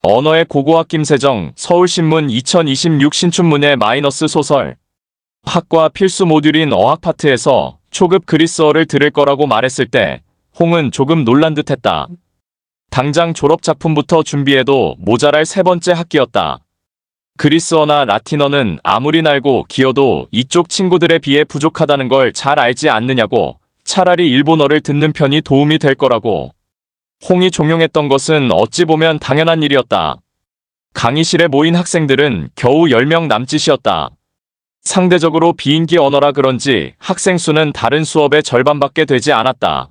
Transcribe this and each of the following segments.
언어의 고고학 김세정, 서울신문 2026 신춘문예 마이너스 소설. 학과 필수 모듈인 어학 파트에서 초급 그리스어를 들을 거라고 말했을 때 홍은 조금 놀란 듯 했다. 당장 졸업 작품부터 준비해도 모자랄 세 번째 학기였다. 그리스어나 라틴어는 아무리 날고 기어도 이쪽 친구들에 비해 부족하다는 걸 잘 알지 않느냐고, 차라리 일본어를 듣는 편이 도움이 될 거라고. 홍이 종용했던 것은 어찌 보면 당연한 일이었다. 강의실에 모인 학생들은 겨우 10명 남짓이었다. 상대적으로 비인기 언어라 그런지 학생 수는 다른 수업의 절반밖에 되지 않았다.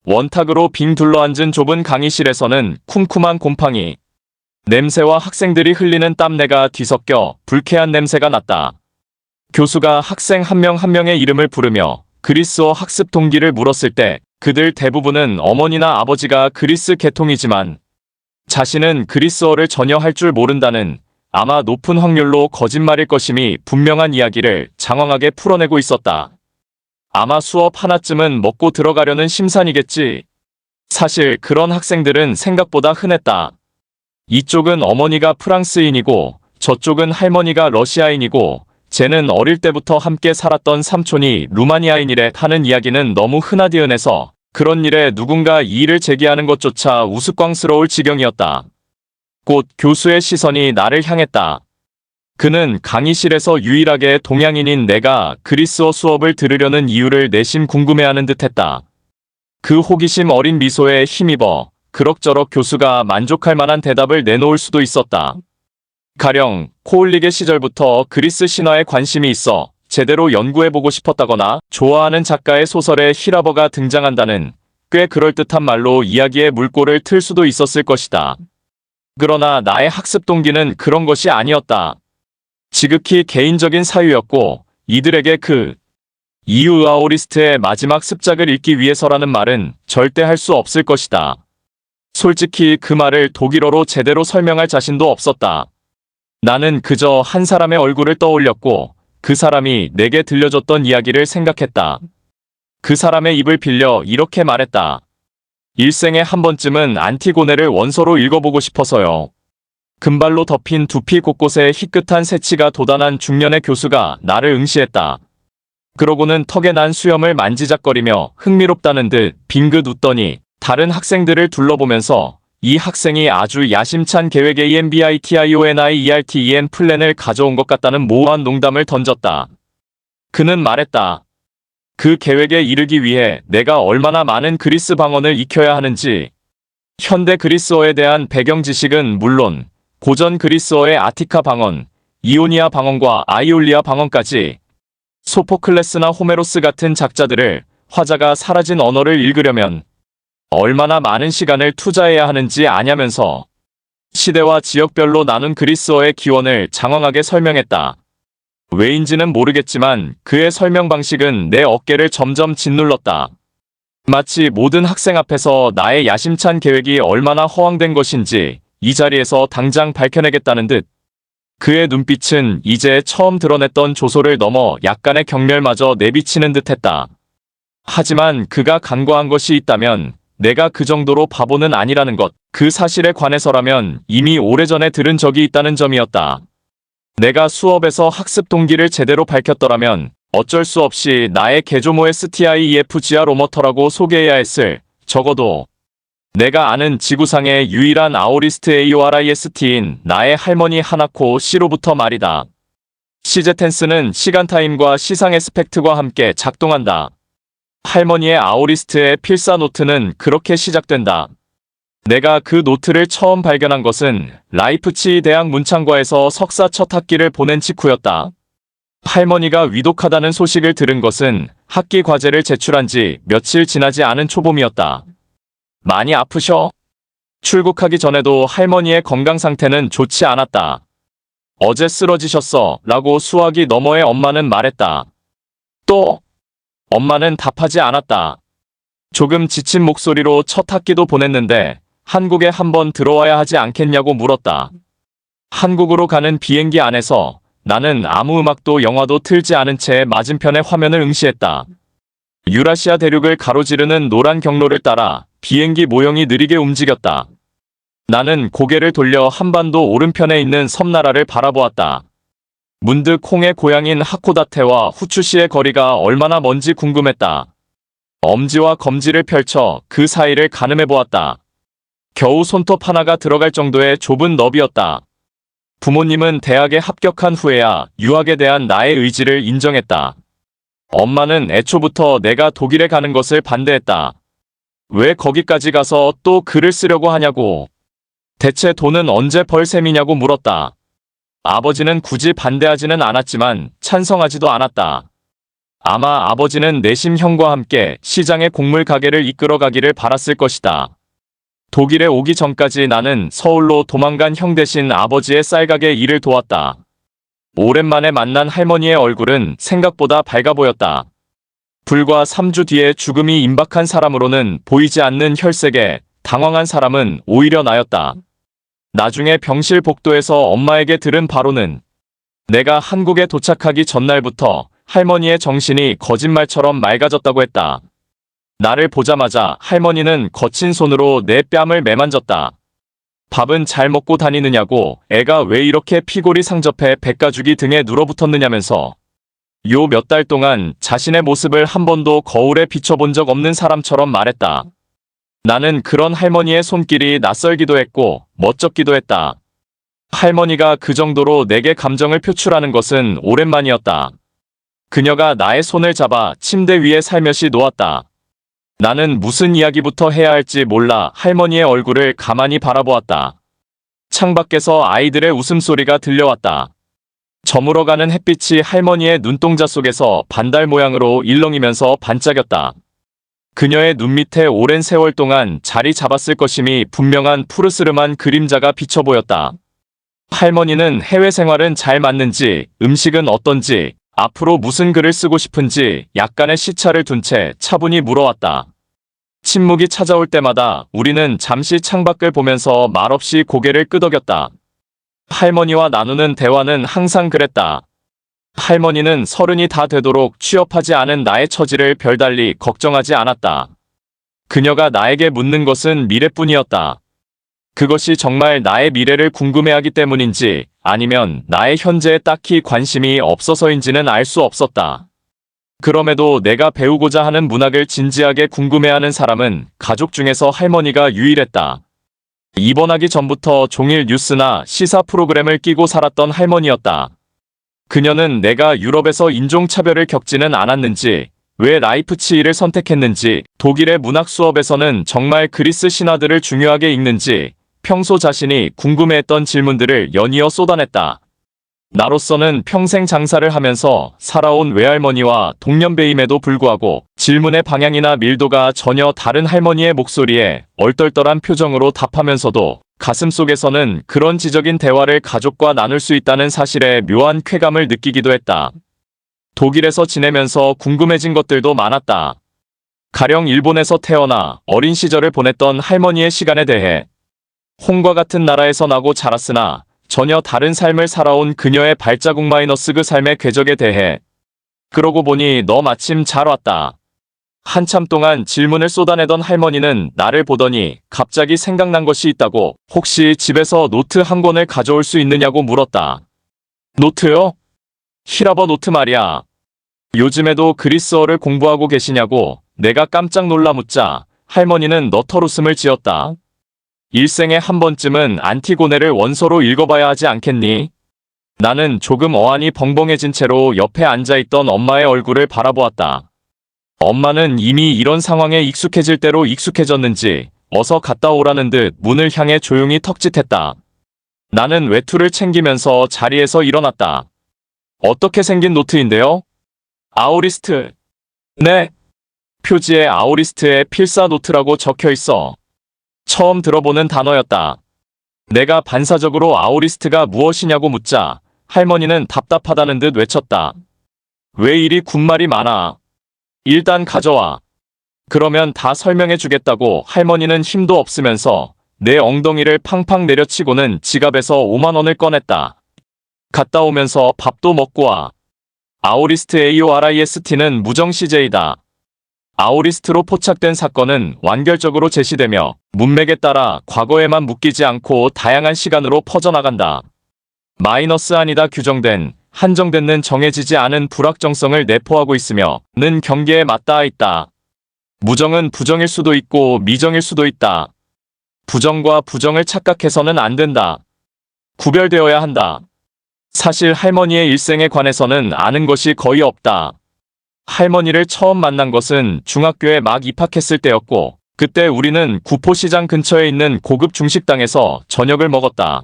원탁으로 빙 둘러앉은 좁은 강의실에서는 쿰쿰한 곰팡이 냄새와 학생들이 흘리는 땀내가 뒤섞여 불쾌한 냄새가 났다. 교수가 학생 한 명 한 명의 이름을 부르며 그리스어 학습 동기를 물었을 때 그들 대부분은 어머니나 아버지가 그리스 계통이지만 자신은 그리스어를 전혀 할 줄 모른다는, 아마 높은 확률로 거짓말일 것임이 분명한 이야기를 장황하게 풀어내고 있었다. 아마 수업 하나쯤은 먹고 들어가려는 심산이겠지. 사실 그런 학생들은 생각보다 흔했다. 이쪽은 어머니가 프랑스인이고 저쪽은 할머니가 러시아인이고 쟤는 어릴 때부터 함께 살았던 삼촌이 루마니아인이래 하는 이야기는 너무 흔하디은해서 그런 일에 누군가 이의를 제기하는 것조차 우스꽝스러울 지경이었다. 곧 교수의 시선이 나를 향했다. 그는 강의실에서 유일하게 동양인인 내가 그리스어 수업을 들으려는 이유를 내심 궁금해하는 듯했다. 그 호기심 어린 미소에 힘입어 그럭저럭 교수가 만족할 만한 대답을 내놓을 수도 있었다. 가령 코울릭의 시절부터 그리스 신화에 관심이 있어 제대로 연구해보고 싶었다거나 좋아하는 작가의 소설에 히라버가 등장한다는 꽤 그럴듯한 말로 이야기의 물꼬를 틀 수도 있었을 것이다. 그러나 나의 학습 동기는 그런 것이 아니었다. 지극히 개인적인 사유였고 이들에게 그 이유아오리스트의 마지막 습작을 읽기 위해서라는 말은 절대 할 수 없을 것이다. 솔직히 그 말을 독일어로 제대로 설명할 자신도 없었다. 나는 그저 한 사람의 얼굴을 떠올렸고 그 사람이 내게 들려줬던 이야기를 생각했다. 그 사람의 입을 빌려 이렇게 말했다. 일생에 한 번쯤은 안티고네를 원서로 읽어보고 싶어서요. 금발로 덮인 두피 곳곳에 희끗한 새치가 도단한 중년의 교수가 나를 응시했다. 그러고는 턱에 난 수염을 만지작거리며 흥미롭다는 듯 빙긋 웃더니 다른 학생들을 둘러보면서 이 학생이 아주 야심찬 계획의 EMBITIONIERTEN 플랜을 가져온 것 같다는 모호한 농담을 던졌다. 그는 말했다. 그 계획에 이르기 위해 내가 얼마나 많은 그리스 방언을 익혀야 하는지. 현대 그리스어에 대한 배경 지식은 물론 고전 그리스어의 아티카 방언, 이오니아 방언과 아이올리아 방언까지 소포클레스나 호메로스 같은 작자들을, 화자가 사라진 언어를 읽으려면 얼마나 많은 시간을 투자해야 하는지 아냐면서 시대와 지역별로 나눈 그리스어의 기원을 장황하게 설명했다. 왜인지는 모르겠지만 그의 설명 방식은 내 어깨를 점점 짓눌렀다. 마치 모든 학생 앞에서 나의 야심찬 계획이 얼마나 허황된 것인지 이 자리에서 당장 밝혀내겠다는 듯. 그의 눈빛은 이제 처음 드러냈던 조소를 넘어 약간의 경멸마저 내비치는 듯했다. 하지만 그가 간과한 것이 있다면 내가 그 정도로 바보는 아니라는 것, 그 사실에 관해서라면 이미 오래전에 들은 적이 있다는 점이었다. 내가 수업에서 학습 동기를 제대로 밝혔더라면 어쩔 수 없이 나의 개조모의 STIEFGR 로머터라고 소개해야 했을, 적어도 내가 아는 지구상의 유일한 아오리스트 AORIST인 나의 할머니 하나코 씨로부터 말이다. 시제텐스는 시간타임과 시상 에스펙트과 함께 작동한다. 할머니의 아오리스트의 필사 노트는 그렇게 시작된다. 내가 그 노트를 처음 발견한 것은 라이프치히 대학 문창과에서 석사 첫 학기를 보낸 직후였다. 할머니가 위독하다는 소식을 들은 것은 학기 과제를 제출한 지 며칠 지나지 않은 초봄이었다. 많이 아프셔? 출국하기 전에도 할머니의 건강 상태는 좋지 않았다. 어제 쓰러지셨어 라고 수화기 너머의 엄마는 말했다. 또? 엄마는 답하지 않았다. 조금 지친 목소리로 첫 학기도 보냈는데 한국에 한번 들어와야 하지 않겠냐고 물었다. 한국으로 가는 비행기 안에서 나는 아무 음악도 영화도 틀지 않은 채 맞은편의 화면을 응시했다. 유라시아 대륙을 가로지르는 노란 경로를 따라 비행기 모형이 느리게 움직였다. 나는 고개를 돌려 한반도 오른편에 있는 섬나라를 바라보았다. 문득 홍의 고향인 하코다테와 후추시의 거리가 얼마나 먼지 궁금했다. 엄지와 검지를 펼쳐 그 사이를 가늠해 보았다. 겨우 손톱 하나가 들어갈 정도의 좁은 너비였다. 부모님은 대학에 합격한 후에야 유학에 대한 나의 의지를 인정했다. 엄마는 애초부터 내가 독일에 가는 것을 반대했다. 왜 거기까지 가서 또 글을 쓰려고 하냐고. 대체 돈은 언제 벌 셈이냐고 물었다. 아버지는 굳이 반대하지는 않았지만 찬성하지도 않았다. 아마 아버지는 내심 형과 함께 시장의 곡물 가게를 이끌어가기를 바랐을 것이다. 독일에 오기 전까지 나는 서울로 도망간 형 대신 아버지의 쌀가게 일을 도왔다. 오랜만에 만난 할머니의 얼굴은 생각보다 밝아 보였다. 불과 3주 뒤에 죽음이 임박한 사람으로는 보이지 않는 혈색에 당황한 사람은 오히려 나였다. 나중에 병실 복도에서 엄마에게 들은 바로는 내가 한국에 도착하기 전날부터 할머니의 정신이 거짓말처럼 맑아졌다고 했다. 나를 보자마자 할머니는 거친 손으로 내 뺨을 매만졌다. 밥은 잘 먹고 다니느냐고, 애가 왜 이렇게 피골이 상접해 백가죽이 등에 눌어붙었느냐면서 요 몇 달 동안 자신의 모습을 한 번도 거울에 비춰본 적 없는 사람처럼 말했다. 나는 그런 할머니의 손길이 낯설기도 했고 멋쩍기도 했다. 할머니가 그 정도로 내게 감정을 표출하는 것은 오랜만이었다. 그녀가 나의 손을 잡아 침대 위에 살며시 놓았다. 나는 무슨 이야기부터 해야 할지 몰라 할머니의 얼굴을 가만히 바라보았다. 창밖에서 아이들의 웃음소리가 들려왔다. 저물어가는 햇빛이 할머니의 눈동자 속에서 반달 모양으로 일렁이면서 반짝였다. 그녀의 눈 밑에 오랜 세월 동안 자리 잡았을 것임이 분명한 푸르스름한 그림자가 비쳐 보였다. 할머니는 해외 생활은 잘 맞는지, 음식은 어떤지, 앞으로 무슨 글을 쓰고 싶은지 약간의 시차를 둔 채 차분히 물어왔다. 침묵이 찾아올 때마다 우리는 잠시 창밖을 보면서 말없이 고개를 끄덕였다. 할머니와 나누는 대화는 항상 그랬다. 할머니는 30이 다 되도록 취업하지 않은 나의 처지를 별달리 걱정하지 않았다. 그녀가 나에게 묻는 것은 미래뿐이었다. 그것이 정말 나의 미래를 궁금해하기 때문인지 아니면 나의 현재에 딱히 관심이 없어서인지는 알 수 없었다. 그럼에도 내가 배우고자 하는 문학을 진지하게 궁금해하는 사람은 가족 중에서 할머니가 유일했다. 입원하기 전부터 종일 뉴스나 시사 프로그램을 끼고 살았던 할머니였다. 그녀는 내가 유럽에서 인종차별을 겪지는 않았는지, 왜 라이프치히를 선택했는지, 독일의 문학 수업에서는 정말 그리스 신화들을 중요하게 읽는지, 평소 자신이 궁금해했던 질문들을 연이어 쏟아냈다. 나로서는 평생 장사를 하면서 살아온 외할머니와 동년배임에도 불구하고 질문의 방향이나 밀도가 전혀 다른 할머니의 목소리에 얼떨떨한 표정으로 답하면서도 가슴속에서는 그런 지적인 대화를 가족과 나눌 수 있다는 사실에 묘한 쾌감을 느끼기도 했다. 독일에서 지내면서 궁금해진 것들도 많았다. 가령 일본에서 태어나 어린 시절을 보냈던 할머니의 시간에 대해, 홍과 같은 나라에서 나고 자랐으나 전혀 다른 삶을 살아온 그녀의 발자국 마이너스 그 삶의 궤적에 대해. 그러고 보니 너 마침 잘 왔다. 한참 동안 질문을 쏟아내던 할머니는 나를 보더니 갑자기 생각난 것이 있다고, 혹시 집에서 노트 한 권을 가져올 수 있느냐고 물었다. 노트요? 히라버 노트 말이야. 요즘에도 그리스어를 공부하고 계시냐고 내가 깜짝 놀라 묻자 할머니는 너털웃음을 지었다. 일생에 한 번쯤은 안티고네를 원서로 읽어봐야 하지 않겠니? 나는 조금 어안이 벙벙해진 채로 옆에 앉아있던 엄마의 얼굴을 바라보았다. 엄마는 이미 이런 상황에 익숙해질 대로 익숙해졌는지 어서 갔다 오라는 듯 문을 향해 조용히 턱짓했다. 나는 외투를 챙기면서 자리에서 일어났다. 어떻게 생긴 노트인데요? 아우리스트. 네. 표지에 아우리스트의 필사 노트라고 적혀 있어. 처음 들어보는 단어였다. 내가 반사적으로 아우리스트가 무엇이냐고 묻자 할머니는 답답하다는 듯 외쳤다. 왜 이리 군말이 많아? 일단 가져와. 그러면 다 설명해 주겠다고 할머니는 힘도 없으면서 내 엉덩이를 팡팡 내려치고는 지갑에서 5만 원을 꺼냈다. 갔다 오면서 밥도 먹고 와. 아우리스트 AORIST는 무정 CJ다. 아오리스트로 포착된 사건은 완결적으로 제시되며 문맥에 따라 과거에만 묶이지 않고 다양한 시간으로 퍼져나간다. 마이너스 아니다 규정된, 한정되는 정해지지 않은 불확정성을 내포하고 있으며 는 경계에 맞닿아 있다. 무정은 부정일 수도 있고 미정일 수도 있다. 부정과 부정을 착각해서는 안 된다. 구별되어야 한다. 사실 할머니의 일생에 관해서는 아는 것이 거의 없다. 할머니를 처음 만난 것은 중학교에 막 입학했을 때였고, 그때 우리는 구포시장 근처에 있는 고급 중식당에서 저녁을 먹었다.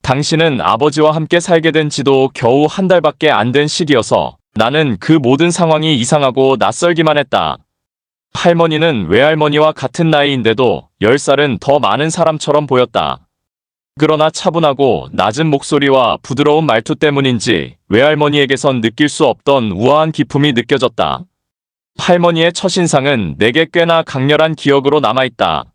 당신은 아버지와 함께 살게 된 지도 겨우 한 달밖에 안 된 시기여서 나는 그 모든 상황이 이상하고 낯설기만 했다. 할머니는 외할머니와 같은 나이인데도 10살은 더 많은 사람처럼 보였다. 그러나 차분하고 낮은 목소리와 부드러운 말투 때문인지 외할머니에게선 느낄 수 없던 우아한 기품이 느껴졌다. 할머니의 첫인상은 내게 꽤나 강렬한 기억으로 남아있다.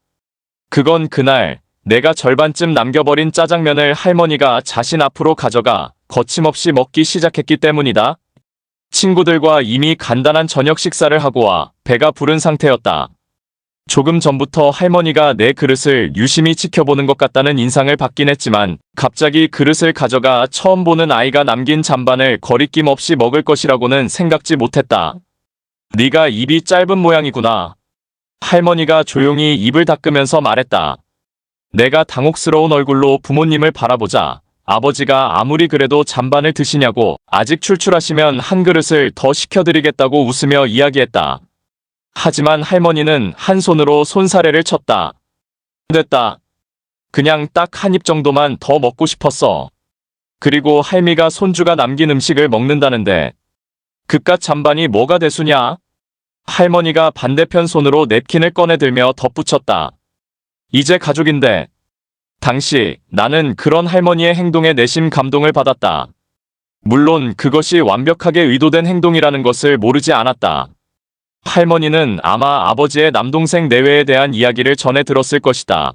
그건 그날 내가 절반쯤 남겨버린 짜장면을 할머니가 자신 앞으로 가져가 거침없이 먹기 시작했기 때문이다. 친구들과 이미 간단한 저녁 식사를 하고 와 배가 부른 상태였다. 조금 전부터 할머니가 내 그릇을 유심히 지켜보는 것 같다는 인상을 받긴 했지만 갑자기 그릇을 가져가 처음 보는 아이가 남긴 잔반을 거리낌 없이 먹을 것이라고는 생각지 못했다. 네가 입이 짧은 모양이구나. 할머니가 조용히 입을 닦으면서 말했다. 내가 당혹스러운 얼굴로 부모님을 바라보자 아버지가 아무리 그래도 잔반을 드시냐고 아직 출출하시면 한 그릇을 더 시켜드리겠다고 웃으며 이야기했다. 하지만 할머니는 한 손으로 손사래를 쳤다. 됐다. 그냥 딱 한 입 정도만 더 먹고 싶었어. 그리고 할미가 손주가 남긴 음식을 먹는다는데 그깟 잔반이 뭐가 대수냐? 할머니가 반대편 손으로 냅킨을 꺼내들며 덧붙였다. 이제 가족인데. 당시 나는 그런 할머니의 행동에 내심 감동을 받았다. 물론 그것이 완벽하게 의도된 행동이라는 것을 모르지 않았다. 할머니는 아마 아버지의 남동생 내외에 대한 이야기를 전해 들었을 것이다.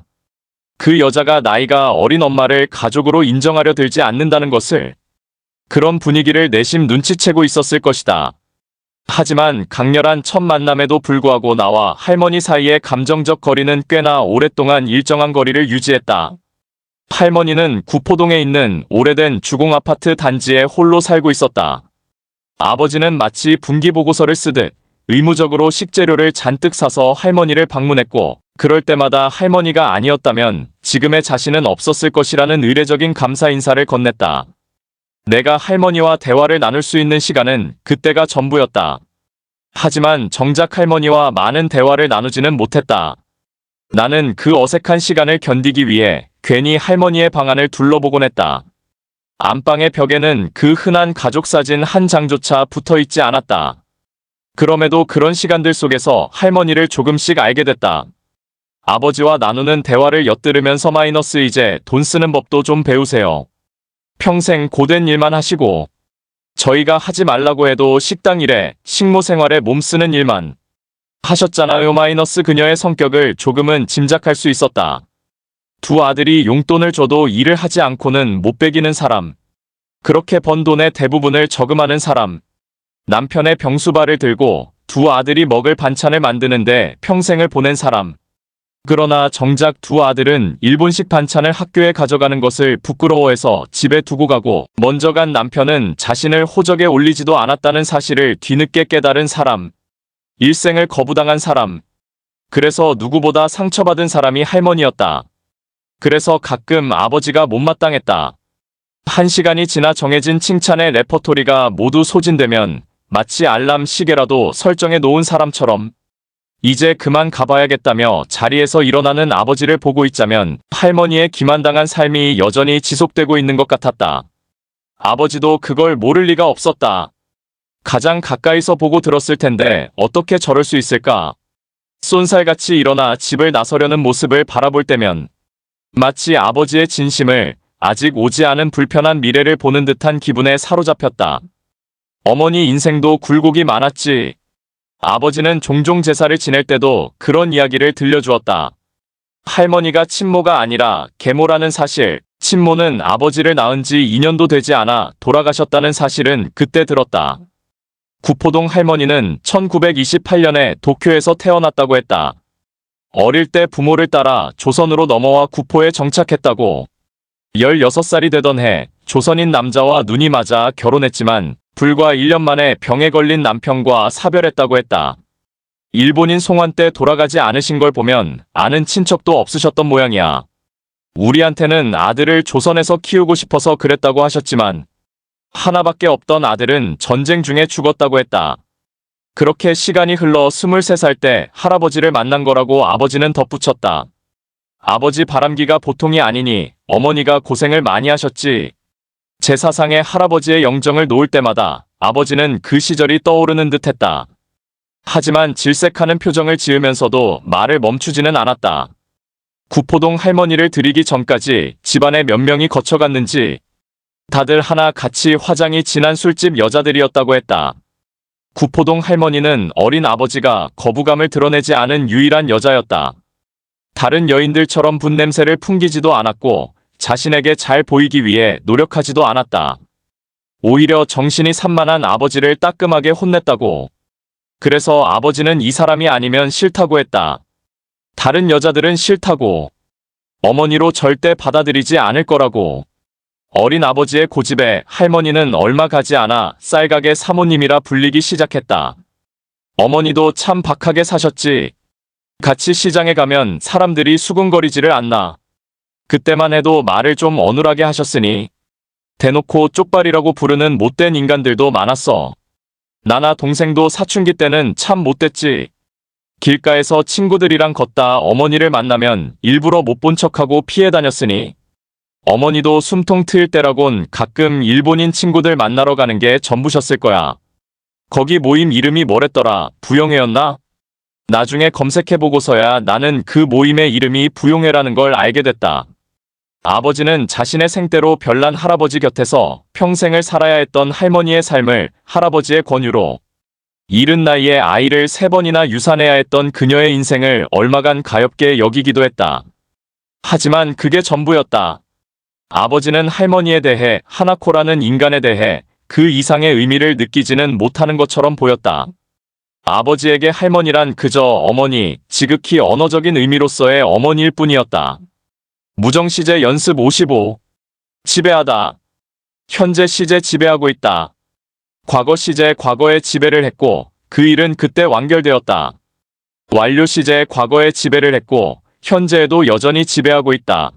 그 여자가 나이가 어린 엄마를 가족으로 인정하려 들지 않는다는 것을. 그런 분위기를 내심 눈치채고 있었을 것이다. 하지만 강렬한 첫 만남에도 불구하고 나와 할머니 사이의 감정적 거리는 꽤나 오랫동안 일정한 거리를 유지했다. 할머니는 구포동에 있는 오래된 주공아파트 단지에 홀로 살고 있었다. 아버지는 마치 분기보고서를 쓰듯 의무적으로 식재료를 잔뜩 사서 할머니를 방문했고 그럴 때마다 할머니가 아니었다면 지금의 자신은 없었을 것이라는 의례적인 감사 인사를 건넸다. 내가 할머니와 대화를 나눌 수 있는 시간은 그때가 전부였다. 하지만 정작 할머니와 많은 대화를 나누지는 못했다. 나는 그 어색한 시간을 견디기 위해 괜히 할머니의 방안을 둘러보곤 했다. 안방의 벽에는 그 흔한 가족 사진 한 장조차 붙어있지 않았다. 그럼에도 그런 시간들 속에서 할머니를 조금씩 알게 됐다. 아버지와 나누는 대화를 엿들으면서 마이너스 이제 돈 쓰는 법도 좀 배우세요. 평생 고된 일만 하시고 저희가 하지 말라고 해도 식당 일에 식모 생활에 몸 쓰는 일만 하셨잖아요. 마이너스 그녀의 성격을 조금은 짐작할 수 있었다. 두 아들이 용돈을 줘도 일을 하지 않고는 못 배기는 사람. 그렇게 번 돈의 대부분을 저금하는 사람. 남편의 병수발을 들고 두 아들이 먹을 반찬을 만드는데 평생을 보낸 사람. 그러나 정작 두 아들은 일본식 반찬을 학교에 가져가는 것을 부끄러워해서 집에 두고 가고 먼저 간 남편은 자신을 호적에 올리지도 않았다는 사실을 뒤늦게 깨달은 사람. 일생을 거부당한 사람. 그래서 누구보다 상처받은 사람이 할머니였다. 그래서 가끔 아버지가 못마땅했다. 한 시간이 지나 정해진 칭찬의 레퍼토리가 모두 소진되면 마치 알람 시계라도 설정해 놓은 사람처럼 이제 그만 가봐야겠다며 자리에서 일어나는 아버지를 보고 있자면 할머니의 기만당한 삶이 여전히 지속되고 있는 것 같았다. 아버지도 그걸 모를 리가 없었다. 가장 가까이서 보고 들었을 텐데 어떻게 저럴 수 있을까? 쏜살같이 일어나 집을 나서려는 모습을 바라볼 때면 마치 아버지의 진심을 아직 오지 않은 불편한 미래를 보는 듯한 기분에 사로잡혔다. 어머니 인생도 굴곡이 많았지. 아버지는 종종 제사를 지낼 때도 그런 이야기를 들려주었다. 할머니가 친모가 아니라 계모라는 사실, 친모는 아버지를 낳은 지 2년도 되지 않아 돌아가셨다는 사실은 그때 들었다. 구포동 할머니는 1928년에 도쿄에서 태어났다고 했다. 어릴 때 부모를 따라 조선으로 넘어와 구포에 정착했다고. 16살이 되던 해 조선인 남자와 눈이 맞아 결혼했지만 불과 1년 만에 병에 걸린 남편과 사별했다고 했다. 일본인 송환 때 돌아가지 않으신 걸 보면 아는 친척도 없으셨던 모양이야. 우리한테는 아들을 조선에서 키우고 싶어서 그랬다고 하셨지만 하나밖에 없던 아들은 전쟁 중에 죽었다고 했다. 그렇게 시간이 흘러 23살 때 할아버지를 만난 거라고 아버지는 덧붙였다. 아버지 바람기가 보통이 아니니 어머니가 고생을 많이 하셨지. 제사상에 할아버지의 영정을 놓을 때마다 아버지는 그 시절이 떠오르는 듯 했다. 하지만 질색하는 표정을 지으면서도 말을 멈추지는 않았다. 구포동 할머니를 드리기 전까지 집안에 몇 명이 거쳐갔는지 다들 하나같이 화장이 진한 술집 여자들이었다고 했다. 구포동 할머니는 어린 아버지가 거부감을 드러내지 않은 유일한 여자였다. 다른 여인들처럼 분냄새를 풍기지도 않았고 자신에게 잘 보이기 위해 노력하지도 않았다. 오히려 정신이 산만한 아버지를 따끔하게 혼냈다고. 그래서 아버지는 이 사람이 아니면 싫다고 했다. 다른 여자들은 싫다고. 어머니로 절대 받아들이지 않을 거라고. 어린 아버지의 고집에 할머니는 얼마 가지 않아 쌀가게 사모님이라 불리기 시작했다. 어머니도 참 박하게 사셨지. 같이 시장에 가면 사람들이 수군거리지를 않나. 그때만 해도 말을 좀 어눌하게 하셨으니 대놓고 쪽발이라고 부르는 못된 인간들도 많았어. 나나 동생도 사춘기 때는 참 못됐지. 길가에서 친구들이랑 걷다 어머니를 만나면 일부러 못 본 척하고 피해 다녔으니 어머니도 숨통 트일 때라곤 가끔 일본인 친구들 만나러 가는 게 전부셨을 거야. 거기 모임 이름이 뭐랬더라? 부용회였나? 나중에 검색해보고서야 나는 그 모임의 이름이 부용회라는 걸 알게 됐다. 아버지는 자신의 생대로 별난 할아버지 곁에서 평생을 살아야 했던 할머니의 삶을 할아버지의 권유로 이른 나이에 아이를 3번이나 유산해야 했던 그녀의 인생을 얼마간 가엾게 여기기도 했다. 하지만 그게 전부였다. 아버지는 할머니에 대해 하나코라는 인간에 대해 그 이상의 의미를 느끼지는 못하는 것처럼 보였다. 아버지에게 할머니란 그저 어머니, 지극히 언어적인 의미로서의 어머니일 뿐이었다. 무정시제 연습 55. 지배하다. 현재 시제 지배하고 있다. 과거 시제 과거에 지배를 했고 그 일은 그때 완결되었다. 완료 시제 과거에 지배를 했고 현재에도 여전히 지배하고 있다.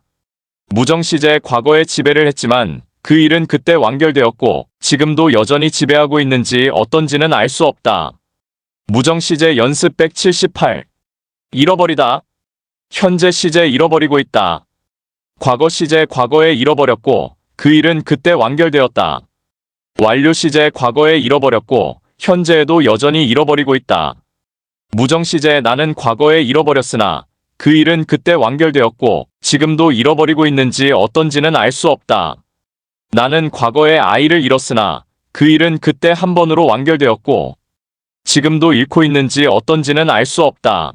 무정시제 과거에 지배를 했지만 그 일은 그때 완결되었고 지금도 여전히 지배하고 있는지 어떤지는 알 수 없다. 무정시제 연습 178. 잃어버리다. 현재 시제 잃어버리고 있다. 과거 시제 과거에 잃어버렸고 그 일은 그때 완결되었다. 완료 시제 과거에 잃어버렸고 현재에도 여전히 잃어버리고 있다. 무정 시제 나는 과거에 잃어버렸으나 그 일은 그때 완결되었고 지금도 잃어버리고 있는지 어떤지는 알 수 없다. 나는 과거에 아이를 잃었으나 그 일은 그때 한 번으로 완결되었고 지금도 잃고 있는지 어떤지는 알 수 없다.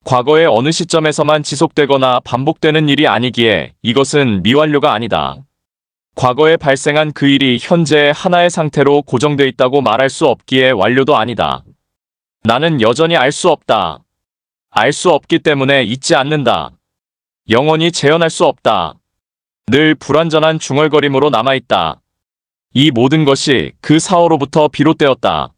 과거의 어느 시점에서만 지속되거나 반복되는 일이 아니기에 이것은 미완료가 아니다. 과거에 발생한 그 일이 현재의 하나의 상태로 고정돼 있다고 말할 수 없기에 완료도 아니다. 나는 여전히 알 수 없다. 알 수 없기 때문에 잊지 않는다. 영원히 재현할 수 없다. 늘 불완전한 중얼거림으로 남아있다. 이 모든 것이 그 사후로부터 비롯되었다.